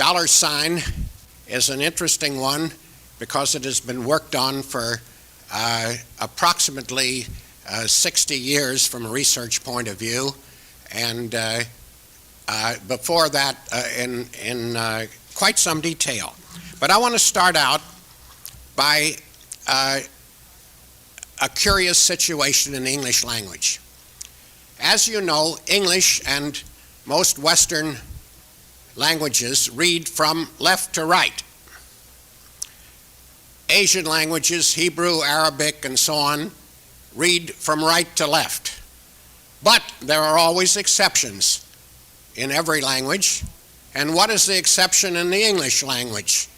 dollar sign is an interesting one because it has been worked on for approximately 60 years from a research point of view, and before that in quite some detail. But I want to start out by a curious situation in the English language. As you know, English and most Western languages read from left to right. Asian languages, Hebrew, Arabic, and so on, read from right to left. But there are always exceptions in every language. And what is the exception in the English language,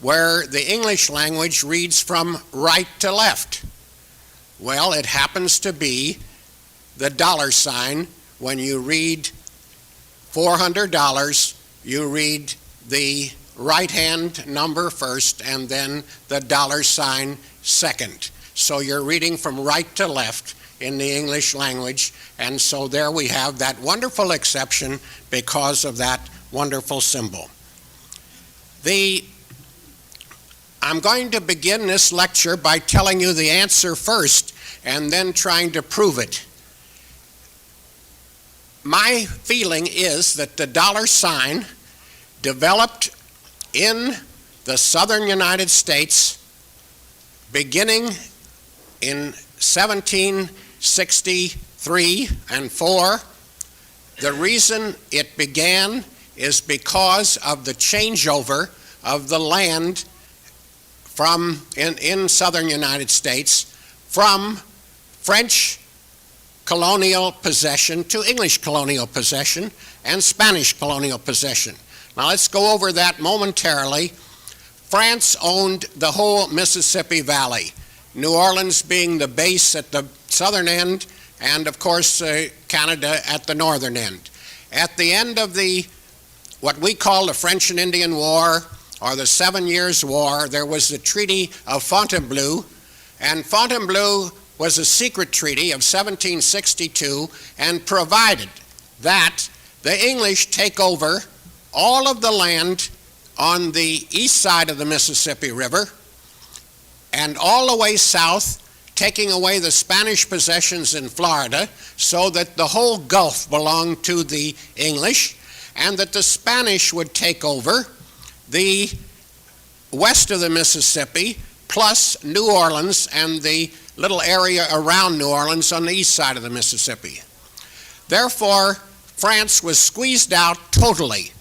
where the English language reads from right to left? Well, it happens to be the dollar sign. When you read $400, you read the right-hand number first and then the dollar sign second. So you're reading from right to left in the English language, and so there we have that wonderful exception because of that wonderful symbol. I'm going to begin this lecture by telling you the answer first and then trying to prove it. My feeling is that the dollar sign developed in the southern United States beginning in 1763 and 4. The reason it began is because of the changeover of the land from in southern United States from French colonial possession to English colonial possession and Spanish colonial possession. Now let's go over that momentarily. France owned the whole Mississippi Valley, New Orleans being the base at the southern end, and of course Canada at the northern end. At the end of what we call the French and Indian War, or the 7 Years' War, there was the Treaty of Fontainebleau, and Fontainebleau was a secret treaty of 1762 and provided that the English take over all of the land on the east side of the Mississippi River and all the way south, taking away the Spanish possessions in Florida so that the whole Gulf belonged to the English, and that the Spanish would take over the west of the Mississippi plus New Orleans and the little area around New Orleans on the east side of the Mississippi. Therefore, France was squeezed out totally.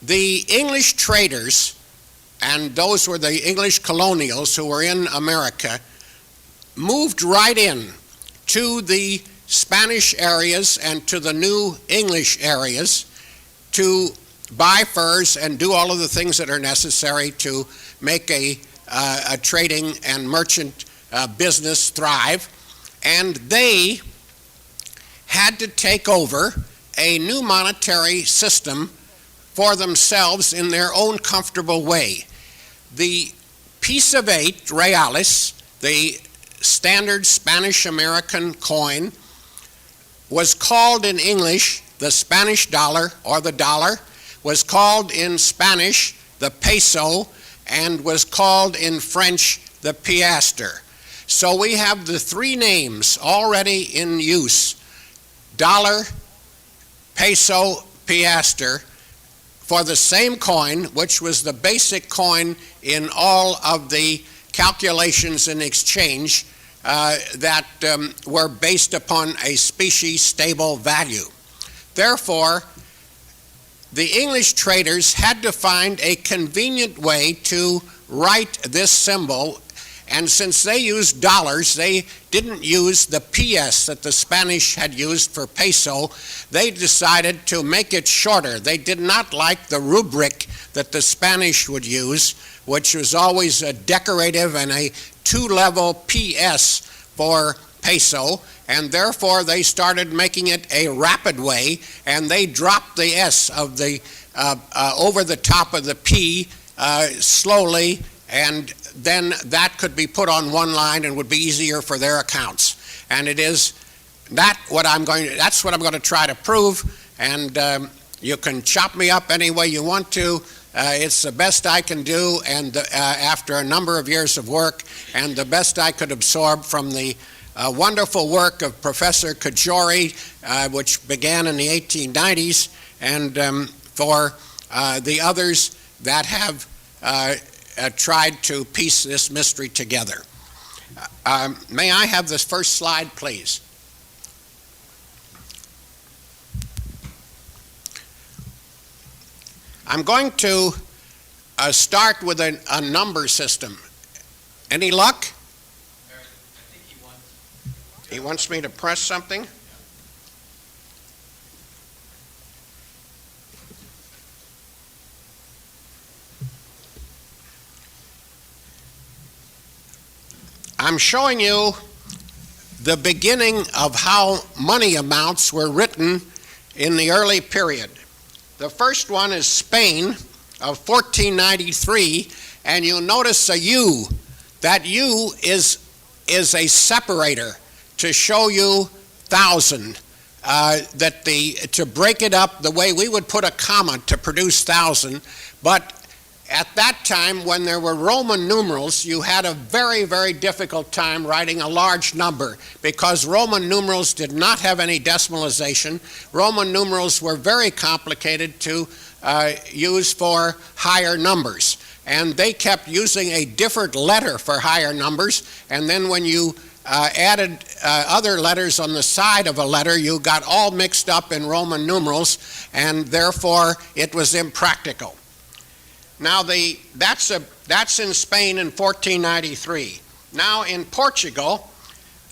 The English traders, and those were the English colonials who were in America, moved right in to the Spanish areas and to the new English areas to buy furs and do all of the things that are necessary to make a trading and merchant business thrive. And they had to take over a new monetary system for themselves in their own comfortable way. The piece of 8 reales, the standard Spanish-American coin, was called in English the Spanish dollar, or the dollar, was called in Spanish the peso, and was called in French the piastre. So we have the 3 names already in use: dollar, peso, piastre, for the same coin, which was the basic coin in all of the calculations in exchange that were based upon a specie stable value. Therefore, the English traders had to find a convenient way to write this symbol, and since they used dollars, they didn't use the PS that the Spanish had used for peso. They decided to make it shorter. They did not like the rubric that the Spanish would use, which was always a decorative and a 2-level PS for peso, and therefore they started making it a rapid way, and they dropped the S of the over the top of the P slowly, and then that could be put on one line and would be easier for their accounts. And it is that's what I'm going to try to prove, and You can chop me up any way you want to. It's the best I can do, and after a number of years of work, and the best I could absorb from the wonderful work of Professor Kajori, which began in the 1890s, and for the others that have tried to piece this mystery together. May I have this first slide, please? I'm going to start with a number system. Any luck? I think He wants me to press something? I'm showing you the beginning of how money amounts were written in the early period. The first one is Spain of 1493, and you'll notice a U. That U is a separator to show you thousand. To break it up the way we would put a comma to produce thousand, but at that time, when there were Roman numerals, you had a very, very difficult time writing a large number because Roman numerals did not have any decimalization. Roman numerals were very complicated to use for higher numbers, and they kept using a different letter for higher numbers, and then when you added other letters on the side of a letter, you got all mixed up in Roman numerals, and therefore it was impractical. Now, that's in Spain in 1493. Now, in Portugal,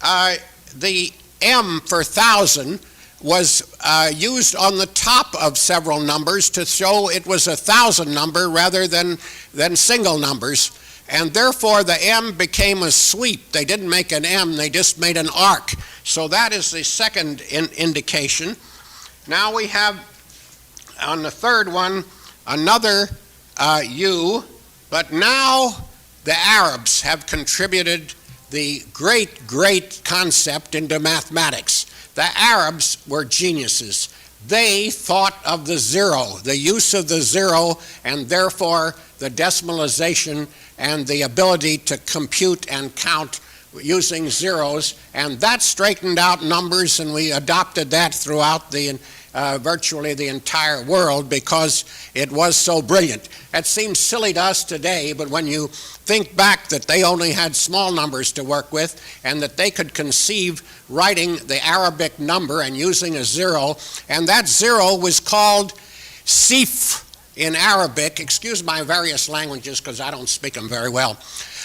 the M for thousand was used on the top of several numbers to show it was a thousand number rather than single numbers. And therefore, the M became a sweep. They didn't make an M, they just made an arc. So that is the second indication. Now we have, on the third one, another U, but now the Arabs have contributed the great concept into mathematics. The Arabs were geniuses. They thought of the zero, the use of the zero, and therefore the decimalization and the ability to compute and count using zeros, and that straightened out numbers, and we adopted that throughout virtually the entire world because it was so brilliant. It seems silly to us today, but when you think back that they only had small numbers to work with and that they could conceive writing the Arabic number and using a zero, and that zero was called sif in Arabic. Excuse my various languages because I don't speak them very well.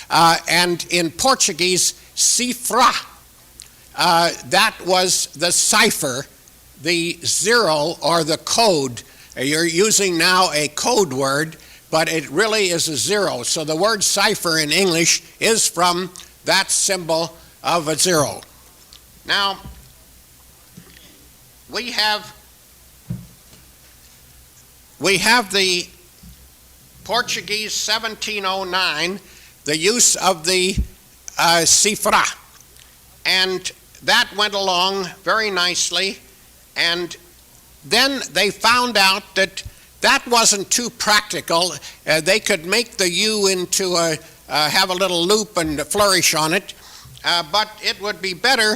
And in Portuguese, cifra. That was the cipher, the zero or the code. You're using now a code word, but it really is a zero. So the word cipher in English is from that symbol of a zero. Now, we have the Portuguese 1709, the use of the cifra, and that went along very nicely. And then they found out that that wasn't too practical. They could make the U into have a little loop and flourish on it, but it would be better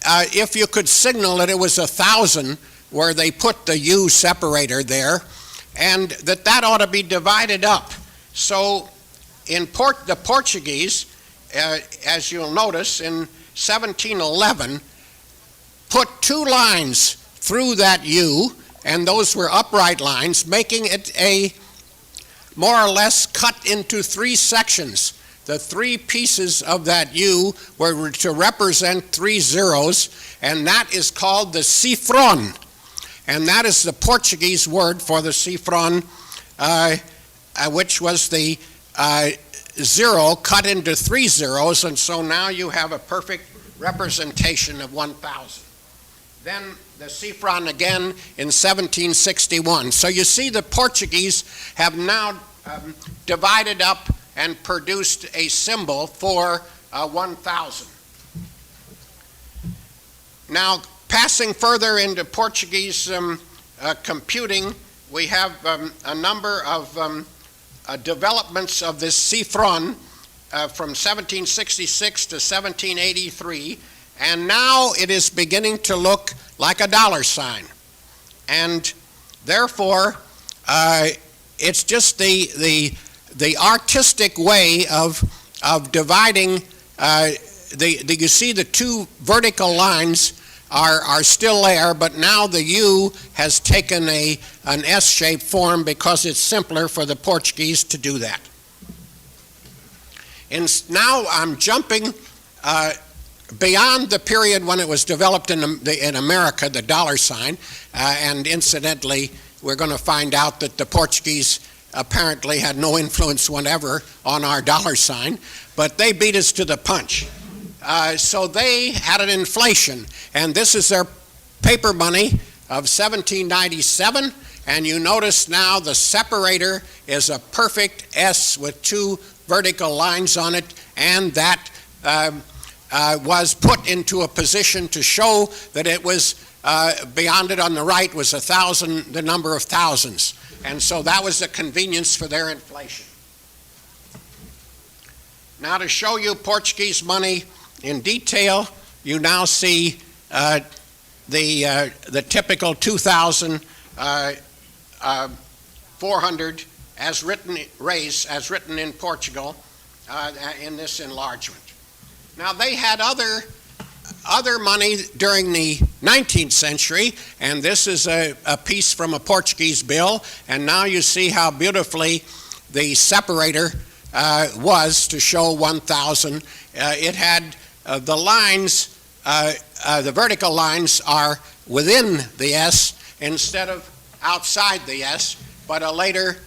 if you could signal that it was 1,000 where they put the U separator there, and that ought to be divided up. So in the Portuguese, as you'll notice, in 1711, put two lines through that U, and those were upright lines, making it a more or less cut into three sections. The three pieces of that U were to represent three zeros, and that is called the cifrón. And that is the Portuguese word for the cifrón, which was the zero cut into three zeros, and so now you have a perfect representation of 1,000. Then the cifrón again in 1761. So you see the Portuguese have now divided up and produced a symbol for 1,000. Now, passing further into Portuguese computing, we have a number of developments of this cifrón from 1766 to 1783, and now it is beginning to look like a dollar sign. And therefore, it's just the artistic way of dividing. You see the two vertical lines are still there, but now the U has taken an S-shaped form because it's simpler for the Portuguese to do that. And now I'm jumping beyond the period when it was developed in America, the dollar sign, and incidentally, we're going to find out that the Portuguese apparently had no influence whatever on our dollar sign, but they beat us to the punch. So they had an inflation, and this is their paper money of 1797, and you notice now the separator is a perfect S with two vertical lines on it, and that was put into a position to show that it was beyond it on the right was 1,000, the number of thousands. And so that was the convenience for their inflation. Now to show you Portuguese money in detail, you now see the typical 2,400 as written in Portugal in this enlargement. Now they had other money during the 19th century, and this is a piece from a Portuguese bill, and now you see how beautifully the separator was to show 1,000. It had the lines, the vertical lines are within the S instead of outside the S, but a later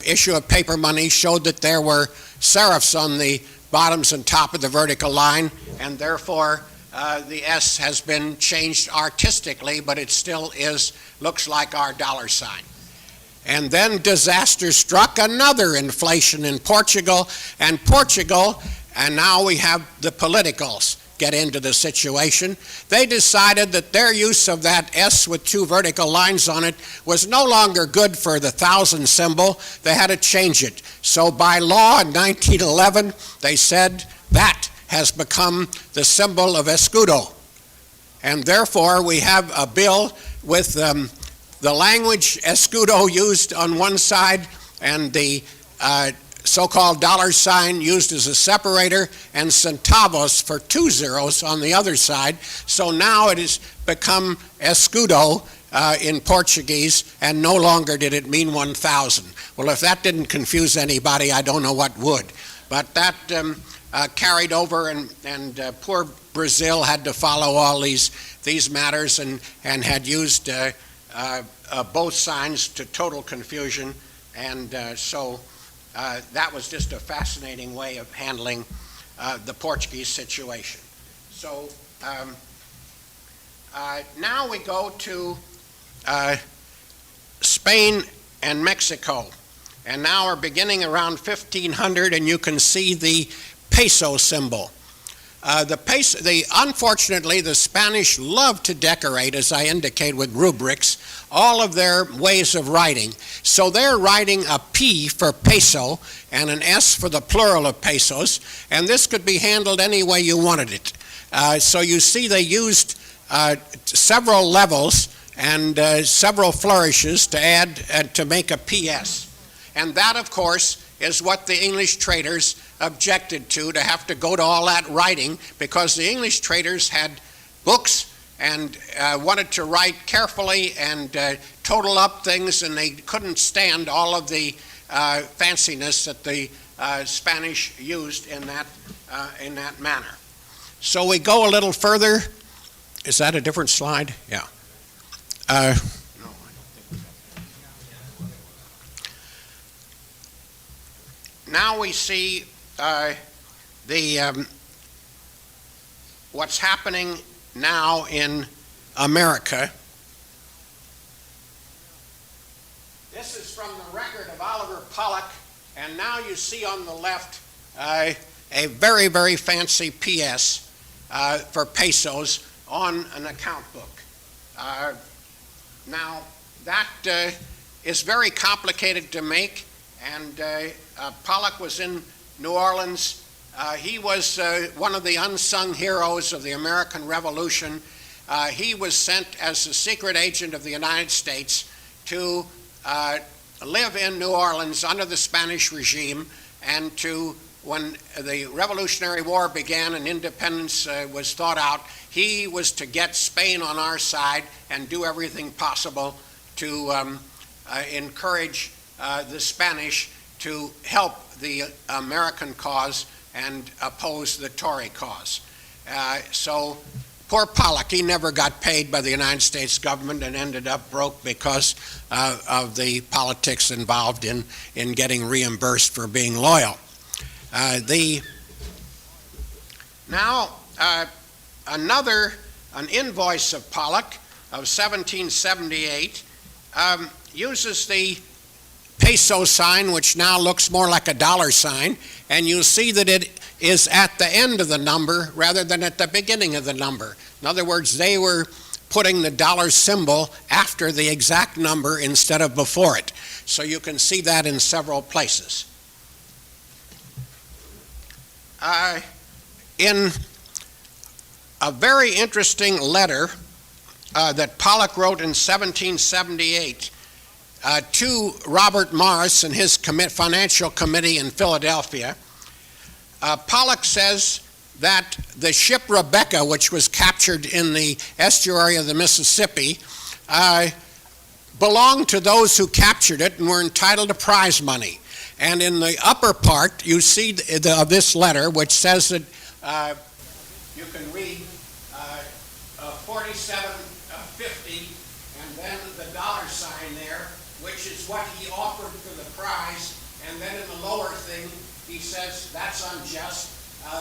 issue of paper money showed that there were serifs on the bottoms and top of the vertical line, and therefore the S has been changed artistically, but it still looks like our dollar sign. And then disaster struck, another inflation in Portugal, and now we have the politicals get into the situation. They decided that their use of that S with two vertical lines on it was no longer good for the 1,000 symbol. They had to change it. So by law in 1911, they said that has become the symbol of escudo. And therefore, we have a bill with the language escudo used on one side and the so-called dollar sign used as a separator, and centavos for 2 zeros on the other side. So now it has become escudo in Portuguese, and no longer did it mean 1,000. Well, if that didn't confuse anybody, I don't know what would. But that carried over, and poor Brazil had to follow all these matters and had used both signs to total confusion, and so that was just a fascinating way of handling the Portuguese situation. So now we go to Spain and Mexico, and now we're beginning around 1500, and you can see the peso symbol. Unfortunately, the Spanish love to decorate, as I indicate with rubrics, all of their ways of writing. So they're writing a P for peso and an S for the plural of pesos, and this could be handled any way you wanted it. So you see they used several levels and several flourishes to add to make a PS. And that, of course, is what the English traders objected to have to go to all that writing, because the English traders had books and wanted to write carefully and total up things, and they couldn't stand all of the fanciness that the Spanish used in that manner. So we go a little further. Is that a different slide? Yeah. Now we see what's happening now in America. This is from the record of Oliver Pollock, and now you see on the left a very, very fancy PS for pesos on an account book. Now, that is very complicated to make, and Pollock was in New Orleans. He was one of the unsung heroes of the American Revolution. He was sent as a secret agent of the United States to live in New Orleans under the Spanish regime, and when the Revolutionary War began and independence was thought out, he was to get Spain on our side and do everything possible to encourage the Spanish to help the American cause and oppose the Tory cause. So poor Pollock, he never got paid by the United States government and ended up broke because of the politics involved in getting reimbursed for being loyal. An invoice of Pollock of 1778 uses the peso sign, which now looks more like a dollar sign, and you'll see that it is at the end of the number rather than at the beginning of the number. In other words, they were putting the dollar symbol after the exact number instead of before it. So you can see that in several places. In a very interesting letter that Pollock wrote in 1778 to Robert Morris and his financial committee in Philadelphia, Pollock says that the ship Rebecca, which was captured in the estuary of the Mississippi, belonged to those who captured it and were entitled to prize money. And in the upper part, you see of this letter, which says that you can read 47.50 and then the dollar sign there, which is what he offered for the prize. And then in the lower thing, he says that's unjust.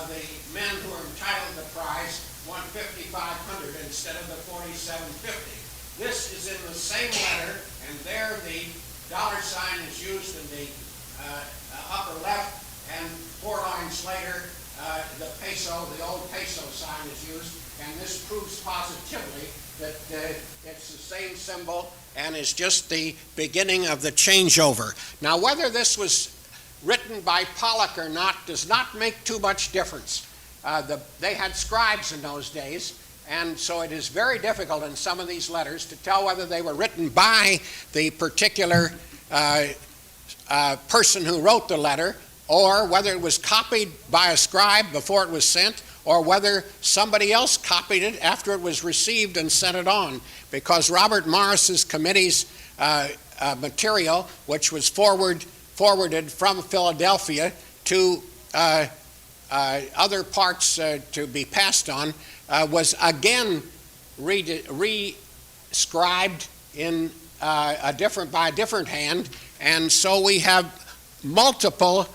The men who are entitled to the prize want $5,500 instead of the $47.50. This is in the same letter, and there the dollar sign is used in the upper left, and 4 lines later, the old peso sign is used, and this proves positively that it's the same symbol and is just the beginning of the changeover. Now, whether this was written by Pollock or not does not make too much difference. They had scribes in those days, and so it is very difficult in some of these letters to tell whether they were written by the particular person who wrote the letter, or whether it was copied by a scribe before it was sent, or whether somebody else copied it after it was received and sent it on, because Robert Morris's committee's material, which was forwarded from Philadelphia to other parts to be passed on, was again re-scribed in by a different hand, and so we have multiple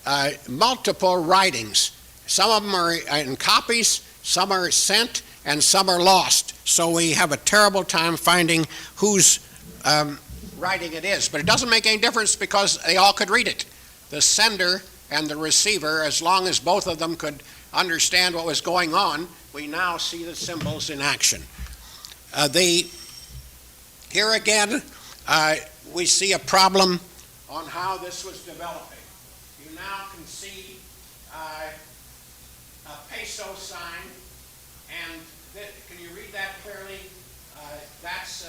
writings. Some of them are in copies, some are sent, and some are lost. So we have a terrible time finding whose writing it is. But it doesn't make any difference because they all could read it. The sender and the receiver, as long as both of them could understand what was going on, we now see the symbols in action. Here again, we see a problem on how this was developing. You now can see a peso sign, and can you read that clearly? That's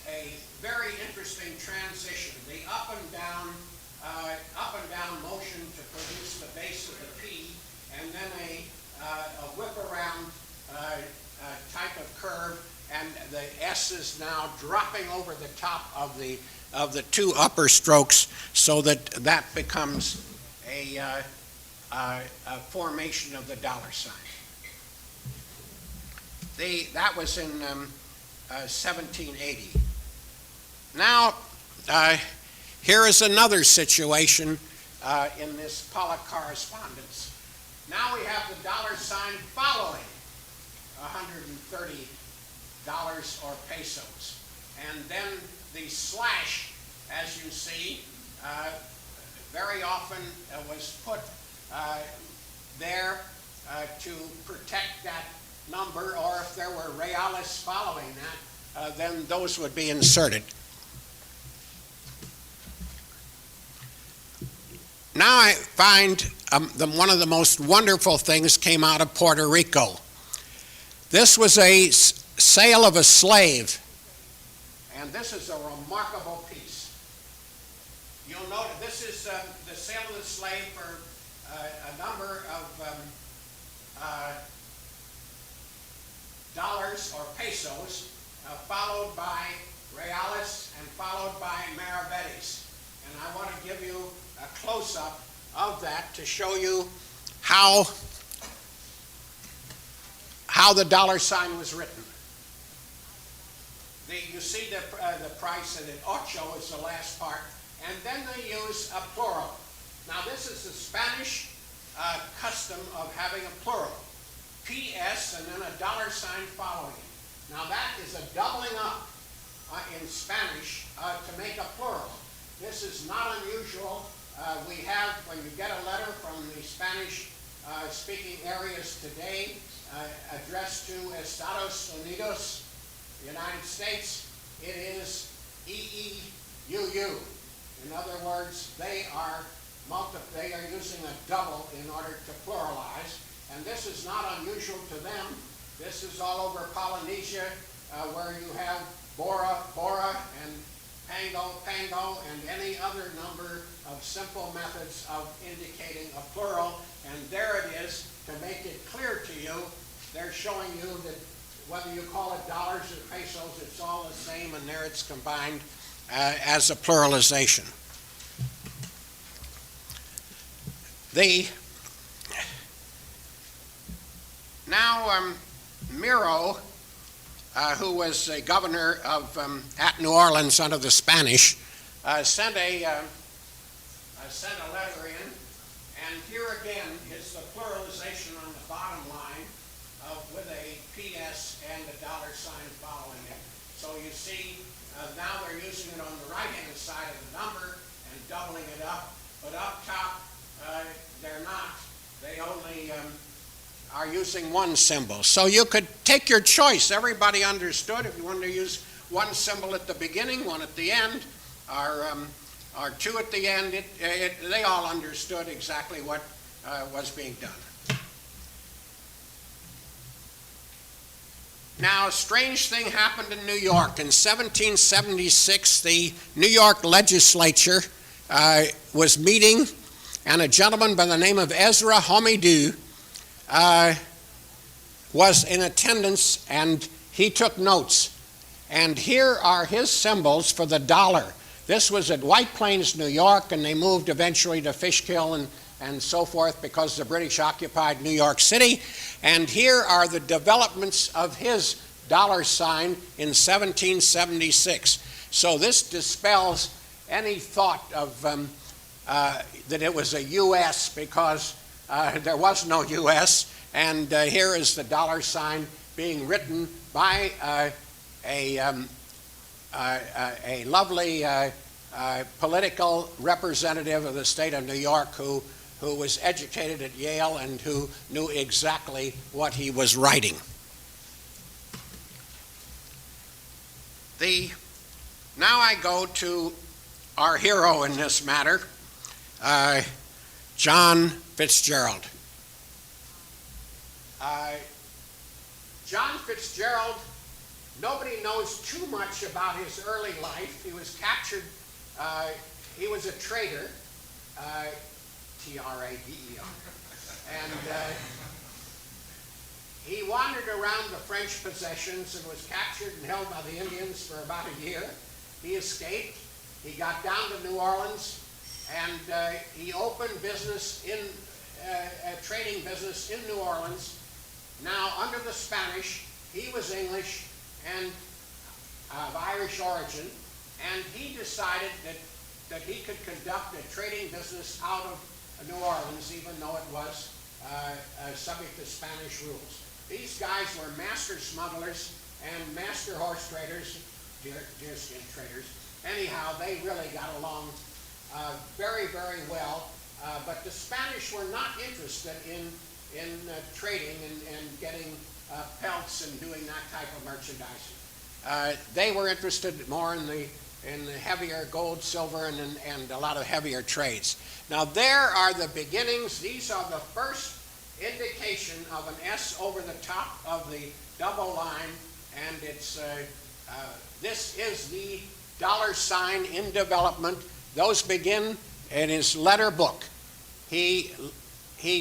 a very interesting transition. The up and down motion to produce the base of the P, and then a whip around type of curve, and the S is now dropping over the top of the two upper strokes, so that becomes a formation of the dollar sign. That was in 1780. Now, here is another situation in this Pollock correspondence. Now we have the dollar sign following $130 or pesos. And then the slash, as you see, very often was put there to protect that number, or if there were reales following that, then those would be inserted. Now I find one of the most wonderful things came out of Puerto Rico. This was a sale of a slave, and this is a remarkable piece. You'll note this is the sale of the slave for a number of dollars or pesos, followed by reales and followed by maravedis. And I want to give you a close-up of that to show you how the dollar sign was written. You see the price, and ocho is the last part, and then they use a plural. Now this is the Spanish custom of having a plural. PS and then a dollar sign following it. Now that is a doubling up in Spanish to make a plural. This is not unusual. We have, when you get a letter from the Spanish-speaking areas today, addressed to Estados Unidos, United States, it is EEUU. In other words, they are using a double in order to pluralize, and this is not unusual to them. This is all over Polynesia, where you have Bora, Bora, and Pango, Pango, and any other number of simple methods of indicating a plural. And there it is, to make it clear to you. They're showing you that whether you call it dollars or pesos, it's all the same, and there it's combined as a pluralization. Miro, who was a governor of at New Orleans under the Spanish, sent a letter in, and here again is the pluralization on the bottom line with a PS and a dollar sign following it. So you see, now they're using it on the right-hand side of the number and doubling it up, but up top they're not. They only are using one symbol. So you could take your choice. Everybody understood if you wanted to use one symbol at the beginning, one at the end, or two at the end. They all understood exactly what was being done. Now, a strange thing happened in New York. In 1776, the New York legislature was meeting, and a gentleman by the name of Ezra Homidou was in attendance, and he took notes. And here are his symbols for the dollar. This was at White Plains, New York, and they moved eventually to Fishkill and so forth because the British occupied New York City. And here are the developments of his dollar sign in 1776. So this dispels any thought of that it was a U.S. because there was no U.S., and here is the dollar sign being written by a lovely political representative of the state of New York who was educated at Yale and who knew exactly what he was writing. Now I go to our hero in this matter, John Fitzgerald. John Fitzgerald, nobody knows too much about his early life. He was captured, he was a trader, T-R-A-D-E-R, and he wandered around the French possessions and was captured and held by the Indians for about a year. He escaped. He got down to New Orleans, and he opened business a trading business in New Orleans. Now, under the Spanish, he was English and of Irish origin, and he decided that he could conduct a trading business out of New Orleans, even though it was subject to Spanish rules. These guys were master smugglers and master horse traders, deerskin traders. Anyhow, they really got along very, very well, but the Spanish were not interested in trading and getting pelts and doing that type of merchandising. They were interested more in the heavier gold, silver, and a lot of heavier trades. Now there are the beginnings. These are the first indication of an S over the top of the double line, and it's this is the dollar sign in development. Those begin in his letter book. He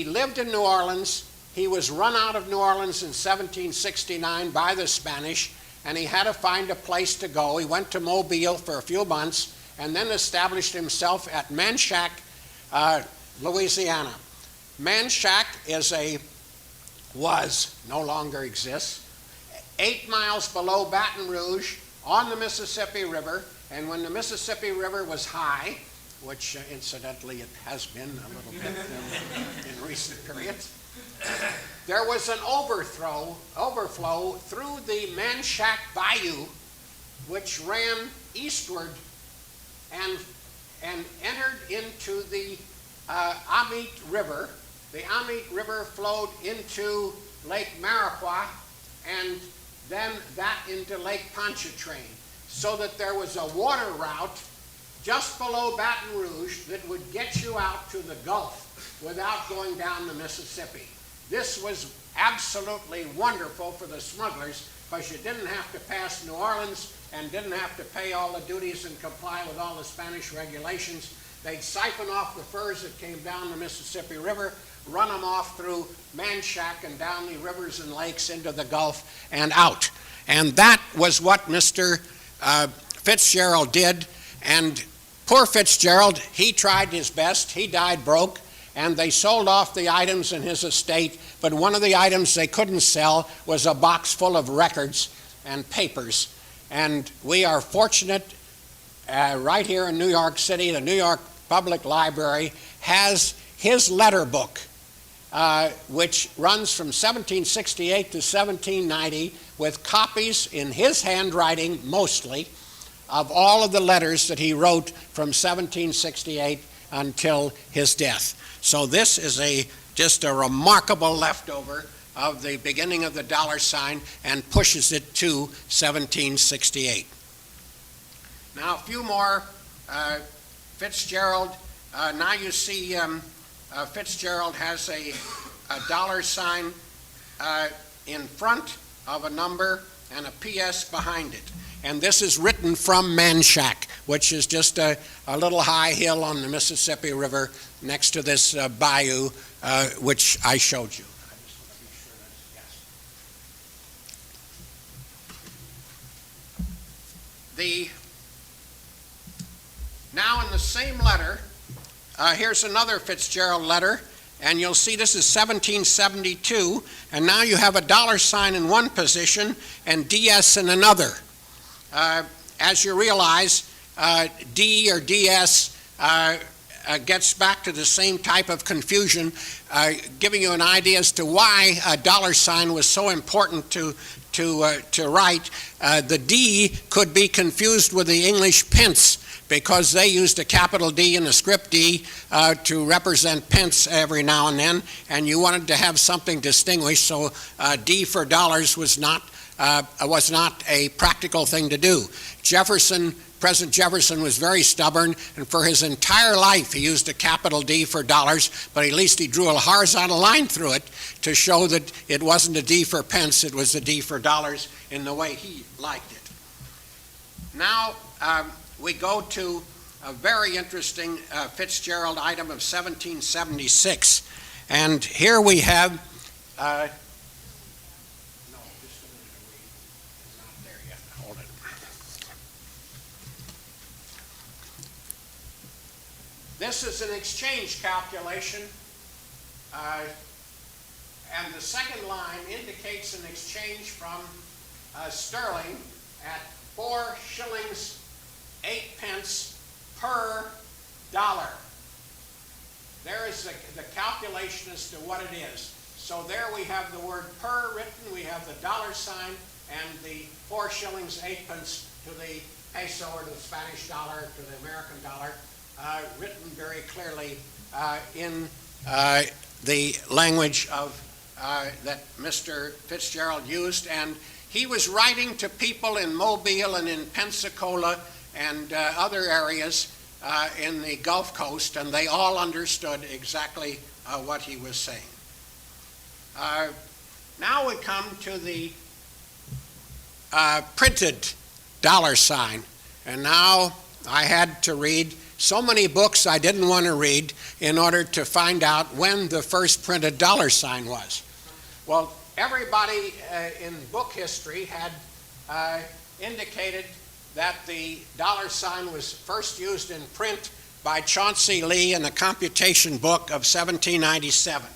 lived in New Orleans. He was run out of New Orleans in 1769 by the Spanish, and he had to find a place to go. He went to Mobile for a few months and then established himself at Manchac, Louisiana. Manchac no longer exists, 8 miles below Baton Rouge on the Mississippi River, and when the Mississippi River was high, which incidentally it has been a little bit in recent periods, there was an overflow through the Manchac Bayou, which ran eastward and entered into the Amit River. The Amit River flowed into Lake Mariqua and then that into Lake Pontchartrain, so that there was a water route just below Baton Rouge that would get you out to the Gulf without going down the Mississippi. This was absolutely wonderful for the smugglers because you didn't have to pass New Orleans and didn't have to pay all the duties and comply with all the Spanish regulations. They'd siphon off the furs that came down the Mississippi River, run them off through Manchac and down the rivers and lakes into the Gulf and out. And that was what Mr. Fitzgerald did. And poor Fitzgerald, he tried his best. He died broke, and they sold off the items in his estate, but one of the items they couldn't sell was a box full of records and papers. And we are fortunate right here in New York City, the New York Public Library has his letter book, which runs from 1768 to 1790, with copies in his handwriting mostly of all of the letters that he wrote from 1768 until his death. So this is just a remarkable leftover of the beginning of the dollar sign and pushes it to 1768. Now a few more. Fitzgerald, now you see Fitzgerald has a dollar sign in front of a number and a PS behind it. And this is written from Manchac, which is just a little high hill on the Mississippi River next to this bayou, which I showed you. I just want to be sure that's yes. Now in the same letter, here's another Fitzgerald letter, and you'll see this is 1772, and now you have a dollar sign in one position and DS in another. As you realize, D or DS gets back to the same type of confusion, giving you an idea as to why a dollar sign was so important to write. The D could be confused with the English pence, because they used a capital D and a script D to represent pence every now and then, and you wanted to have something distinguished, so D for dollars was not a practical thing to do. President Jefferson was very stubborn, and for his entire life he used a capital D for dollars, but at least he drew a horizontal line through it to show that it wasn't a D for pence, it was a D for dollars in the way he liked it. Now we go to a very interesting Fitzgerald item of 1776, and here we have This is an exchange calculation, and the second line indicates an exchange from sterling at 4 shillings 8 pence per dollar. There is the calculation as to what it is. So there we have the word per written, we have the dollar sign, and the 4 shillings 8 pence to the peso or the Spanish dollar to the American dollar, written very clearly in the language of that Mr. Fitzgerald used, and he was writing to people in Mobile and in Pensacola and other areas in the Gulf Coast, and they all understood exactly what he was saying. Now we come to the printed dollar sign, and now I had to read so many books I didn't want to read in order to find out when the first printed dollar sign was. Well, everybody in book history had indicated that the dollar sign was first used in print by Chauncey Lee in the Computation Book of 1797.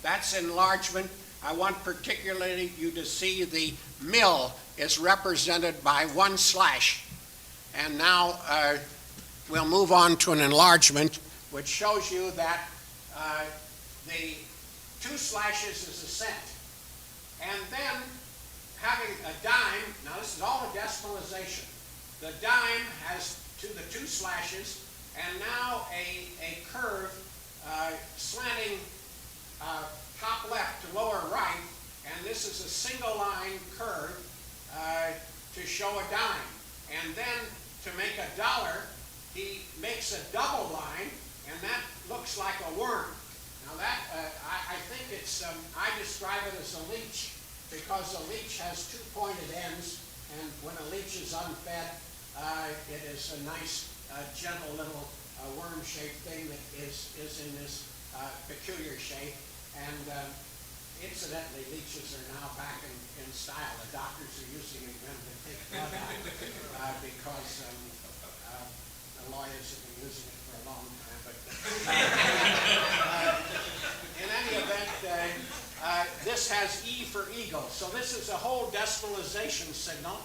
That's enlargement. I want particularly you to see the mill is represented by one slash. And now we'll move on to an enlargement, which shows you that the 2 slashes is a cent. And then having a dime, now this is all a decimalization. The dime has the 2 slashes, and now a curve slanting top left to lower right, and this is a single line curve to show a dime. And then to make a dollar, he makes a double line, and that looks like a worm. Now that, I think it's, I describe it as a leech, because a leech has 2 pointed ends, and when a leech is unfed, it is a nice, gentle little worm-shaped thing that is in this peculiar shape. And incidentally, leeches are now back in style. The doctors are using them to take blood out because the lawyers have been using it for a long time. But in any event, this has E for eagle. So this is a whole decimalization signal.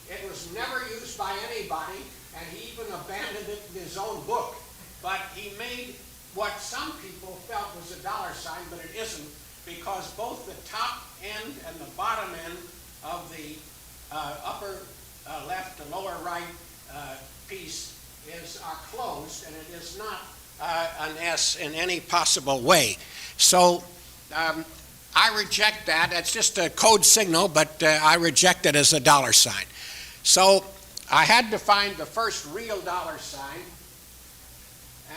It was never used by anybody, and he even abandoned it in his own book. But he made what some people felt was a dollar sign, but it isn't, because both the top end and the bottom end of the upper left to lower right piece are closed, and it is not an S in any possible way. So I reject that. It's just a code signal, but I reject it as a dollar sign. So I had to find the first real dollar sign,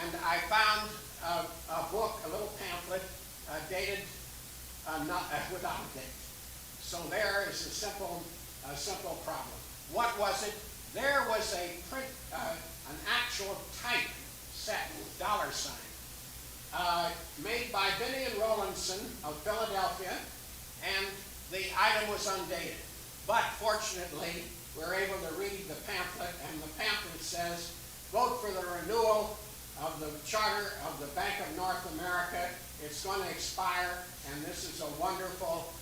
and I found a book, a little pamphlet, dated without a date. So there is a simple problem. What was it? There was a print, an actual type set dollar sign made by Binney and Rowlandson of Philadelphia, and the item was undated. But fortunately, we're able to read the pamphlet, and the pamphlet says, "Vote for the renewal of the charter of the Bank of North America. It's going to expire, and this is a wonderful,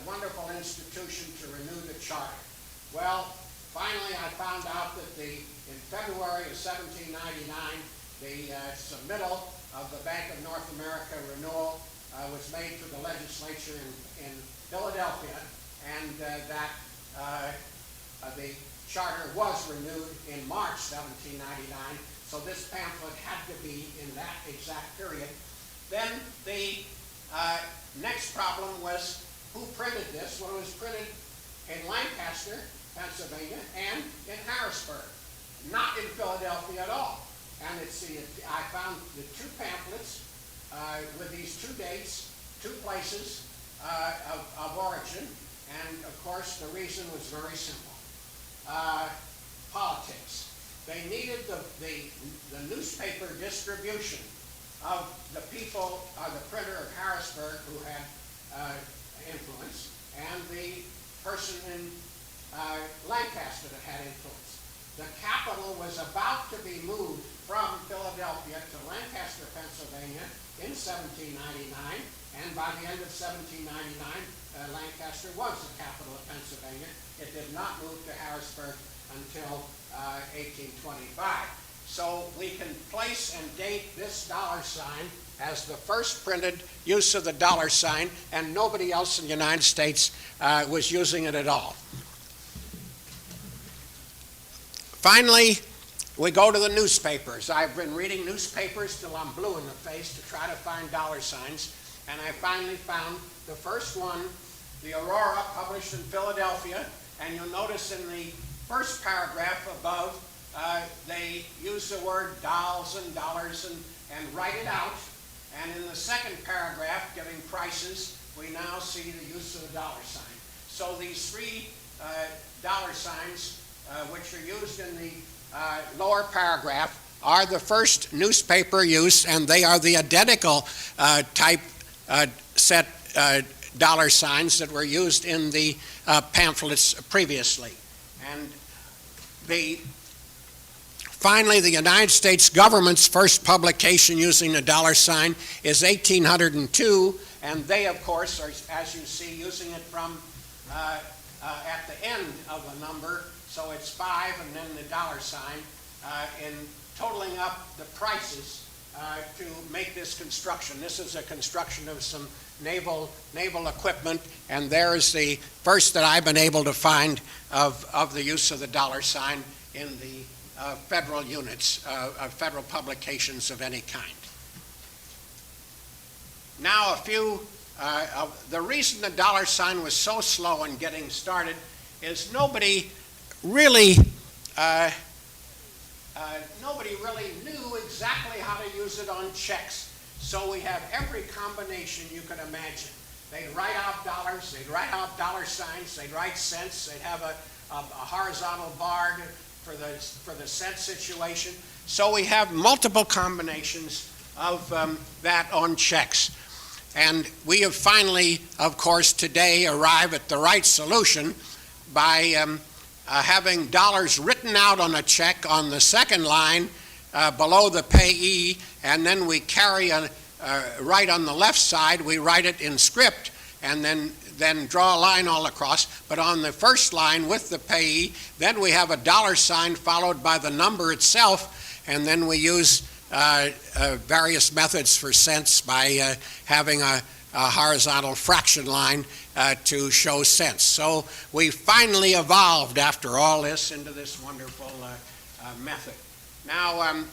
wonderful institution to renew the charter." Well, finally I found out that in February of 1799, the submittal of the Bank of North America renewal was made to the legislature in Philadelphia, and that the charter was renewed in March 1799. So this pamphlet had to be in that exact period. Then the next problem was who printed this. Well, it was printed in Lancaster, Pennsylvania, and in Harrisburg, not in Philadelphia at all. And I found the 2 pamphlets with these 2 dates, 2 places of origin, and of course the reason was very simple. Politics. They needed the newspaper distribution of the people, the printer of Harrisburg who had influence, and the person in Lancaster that had influence. The capital was about to be moved from Philadelphia to Lancaster, Pennsylvania in 1799, and by the end of 1799, Lancaster was the capital of Pennsylvania. It did not move to Harrisburg until 1825. So we can place and date this dollar sign as the first printed use of the dollar sign, and nobody else in the United States was using it at all. Finally, we go to the newspapers. I've been reading newspapers till I'm blue in the face to try to find dollar signs, and I finally found The first one, the Aurora, published in Philadelphia, and you'll notice in the first paragraph above, they use the word dolls and dollars and write it out. And in the second paragraph, giving prices, we now see the use of the dollar sign. So these three dollar signs, which are used in the lower paragraph, are the first newspaper use, and they are the identical type set dollar signs that were used in the pamphlets previously. And finally, the United States government's first publication using the dollar sign is 1802, and they, of course, are, as you see, using it from at the end of the number, so it's 5 and then the dollar sign, in totaling up the prices to make this construction. This is a construction of some naval equipment, and there's the first that I've been able to find of the use of the dollar sign in the federal units, federal publications of any kind. Now, the reason the dollar sign was so slow in getting started is nobody really knew exactly how to use it on checks. So we have every combination you can imagine. They'd write out dollars, they'd write out dollar signs, they'd write cents, they'd have a horizontal bar for the cent situation. So we have multiple combinations of that on checks. And we have finally, of course, today arrived at the right solution by having dollars written out on a check on the second line below the payee, and then we carry right on the left side, we write it in script, and then draw a line all across. But on the first line with the payee, then we have a dollar sign followed by the number itself, and then we use various methods for cents by having a horizontal fraction line to show cents. So we finally evolved after all this into this wonderful method. Now,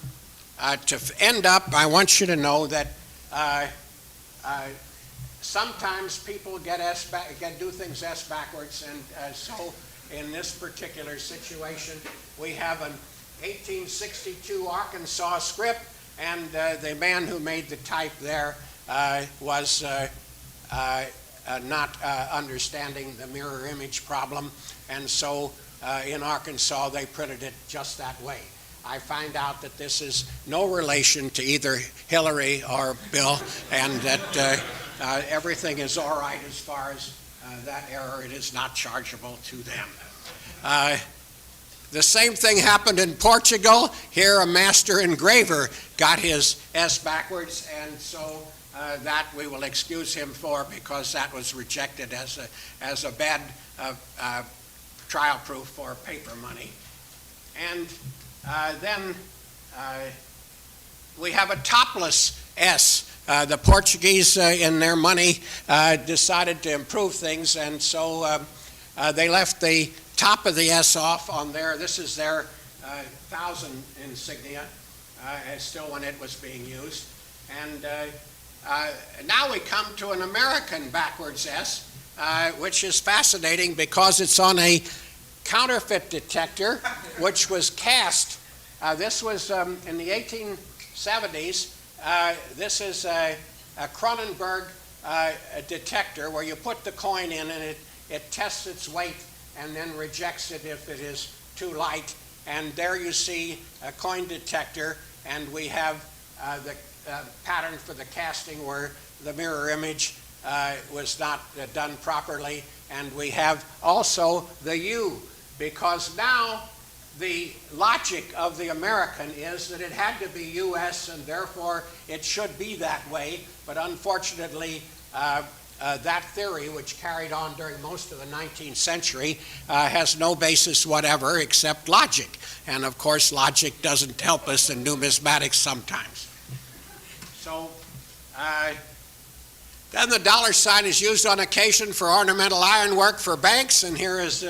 to end up, I want you to know that sometimes people do things S backwards, and so in this particular situation, we have an 1862 Arkansas script, and the man who made the type there was not understanding the mirror image problem, and so in Arkansas they printed it just that way. I find out that this is no relation to either Hillary or Bill, and that everything is all right as far as that error. It is not chargeable to them. The same thing happened in Portugal. Here a master engraver got his S backwards, and so that we will excuse him for, because that was rejected as a bad trial proof for paper money. And then we have a topless S. The Portuguese in their money decided to improve things, and so they left the top of the S off on there. This is their 1,000 insignia, still when it was being used. And now we come to an American backwards S, which is fascinating because it's on a counterfeit detector, which was cast. This was in the 1870s. This is a Cronenberg detector where you put the coin in and it tests its weight and then rejects it if it is too light. And there you see a coin detector, and we have the pattern for the casting where the mirror image was not done properly. And we have also the U, because now the logic of the American is that it had to be U.S. and therefore it should be that way. But unfortunately, that theory, which carried on during most of the 19th century, has no basis whatever except logic. And of course, logic doesn't help us in numismatics sometimes. So then the dollar sign is used on occasion for ornamental ironwork for banks, and here is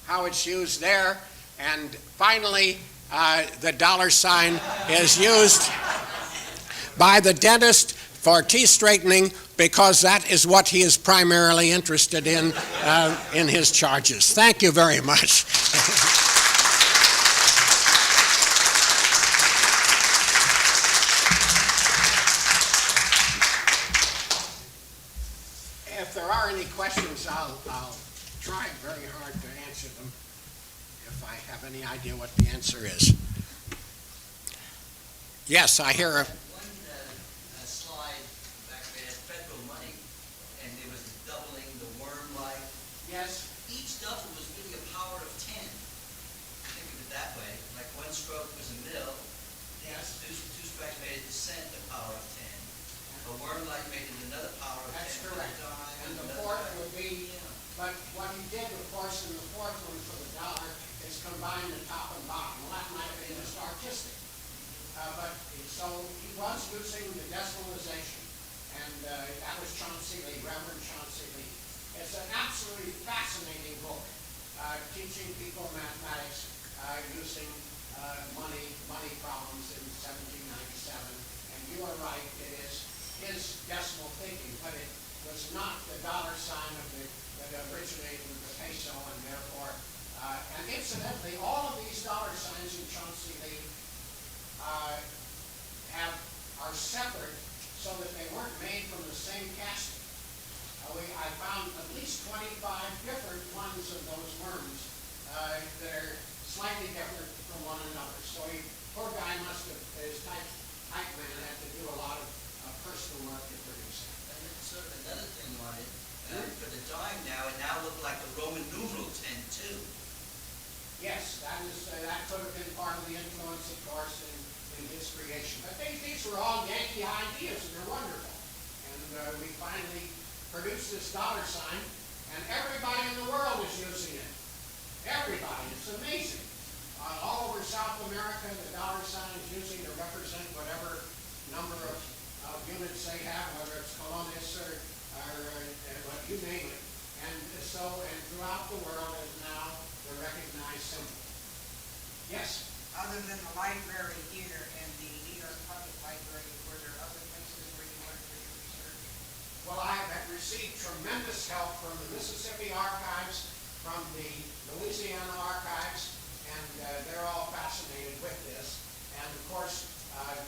how it's used there. And finally, the dollar sign is used by the dentist for teeth straightening because that is what he is primarily interested in his charges. Thank you very much. If there are any questions, I'll try very hard to answer them if I have any idea what the answer is. Yes, I hear a... One slide back there had federal money, and there was doubling the worm life. Yes. Each double was really a power of 10. Think of it that way. Like one stroke was a mill. Yes. Two strikes made it a cent, the power of 10. A worm life made it another power of 10. That's correct. And the another fourth power. would be, but what he did, of course, in the fourth one for the dollar is combine the top and bottom. Well, that might have been just artistic. But so he was using the decimalization, and that was Chauncey Lee, Reverend Chauncey Lee. It's an absolutely fascinating book, teaching people mathematics using money problems in 1797. And you are right, it is his decimal thinking, but it was not the dollar sign that originated with the peso, and therefore, and incidentally, all of these dollar signs in Chauncey Lee are separate so that they weren't made from the same casting. I found at least 25 different ones of those worms that are slightly different from one another. So poor guy must have, his type man had to do a lot of personal work to produce it. And then sort of another thing on it, for the dime now, it now looked like the Roman numeral 10 too. Yes, that could have been part of the influence, of course, in his creation. But these were all Yankee ideas, and they're wonderful. And we finally produced this dollar sign, and everybody in the world is using it. Everybody. It's amazing. All over South America, the dollar sign is using to represent whatever number of units they have, whether it's colones or what you name it. And throughout the world is now the recognized symbol. Yes? Other than the library here and the New York Public Library, were there other places where you went for your research? Well, I have received tremendous help from the Mississippi archives, from the Louisiana archives, and they're all fascinated with this. And of course,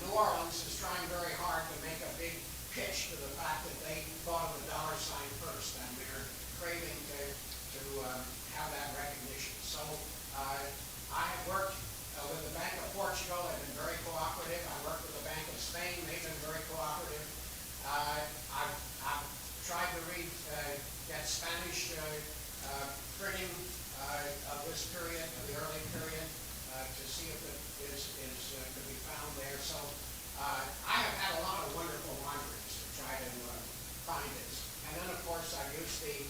New Orleans is trying very hard to make a big pitch to the fact that they thought of the dollar sign first, and they're craving to have that recognition. So I have worked with the Bank of Portugal. They've been very cooperative. I worked with the Bank of Spain. They've been very cooperative. I've tried to get Spanish printing of this period, of the early period, to see if it could be found there. So I have had a lot of wonderful wanderings to try to find this. And then, of course, I used the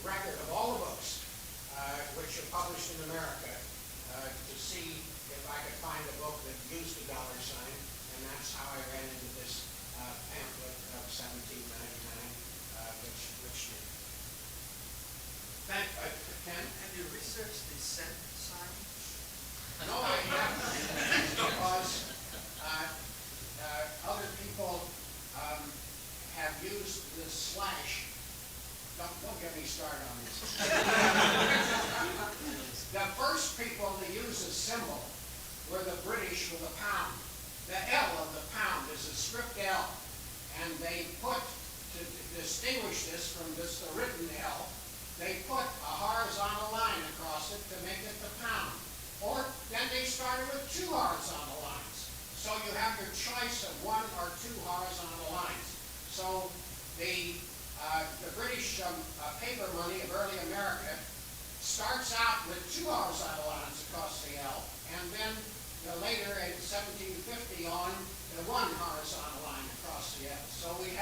record of all the books which are published in America to see if I could find a book that used the dollar sign, and that's how I ran into this pamphlet of 1799, which did. Ken? Have you researched the cent sign? No, I haven't, because other people have used the slash. Don't get me started on this. The first people to use a symbol were the British with a pound. The L of the pound is a script L, and they put, to distinguish this from just the written L, they put a horizontal line across it to make it the pound. Or then they started with two horizontal lines. So you have your choice of one or two horizontal lines. So the British paper money of early America starts out with two horizontal lines across the L, and then later in 1750 on, the one horizontal line across the L. So we